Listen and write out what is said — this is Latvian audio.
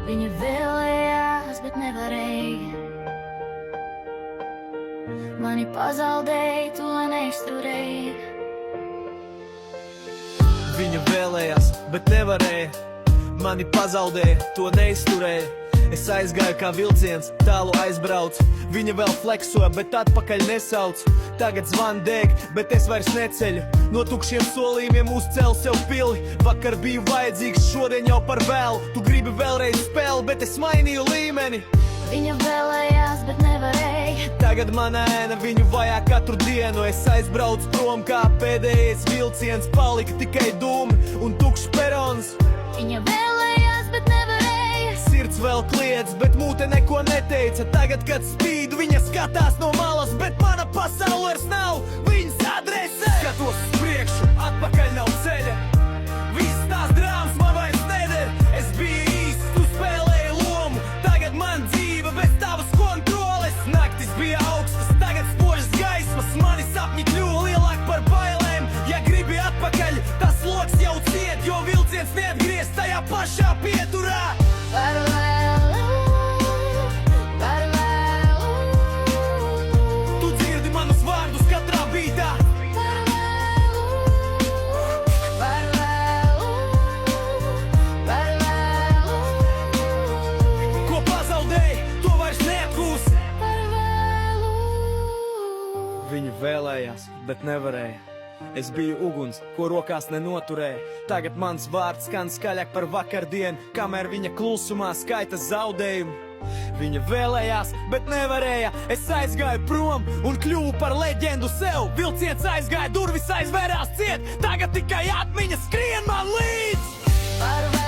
Viņa vēlējās, bet nevarēja. Mani pazaudēja, to neizturēja. Viņa vēlējās, bet nevarēja. Mani pazaudēja, to neizturēja. Es aizgāju kā vilciens, tālu aizbraucu. Viņa vēl fleksoja, bet atpakaļ nesauc. Tagad zvan deg, bet es vairs neceļu. No tukšiem solījumiem uzcēlu sev pili. Vakar biju vajadzīgs, šodien jau par vēlu. Tu gribi vēlreiz spēli, bet es mainīju līmeni. Viņa vēlējās, bet nevarēja. Tagad mana ēna viņu vajā katru dienu. Es aizbraucu prom kā pēdējais vilciens. Palika tikai dūmi un tukšs perons. Viņa vēlējās, bet nevarēja. Sirds vēl kliedz, bet mūte neko neteica. Tagad, kad spīdu, viņa skatās no malas, bet mana pasaule vairs nav viņas adrese. Skatos uz priekšu, atpakaļ nav ceļa. Visas tās drāmas man vairs neder. Es biju īsts, tu spēlēji lomu. Tagad man dzīve bez tavas kontroles. Naktis bija augstas, tagad spožas gaismas. Mani sapņi kļuva lielāk par bailēm. Ja gribi atpakaļ, tas loks jau ciet, jo vilciens neatgriez tajā pašā pieturā. Par vēlu, par vēlu. Tu dzirdi manus vārdus katrā bītā. Par vēlu, par vēlu, par vēlu. Ko pazaudēji, to vairs neatgūsi. Par vēlu. Viņa vēlējās, bet nevarēja. Es biju uguns, ko rokās nenoturēja. Tagad mans vārds skan skaļāk par vakardienu, kamēr viņa klusumā skaita zaudējumu. Viņa vēlējās, bet nevarēja. Es aizgāju prom un kļuvu par leģendu sev. Vilciens aizgāja, durvis aizvērās ciet. Tagad tikai atmiņas skrien man līdz. Par vēlu.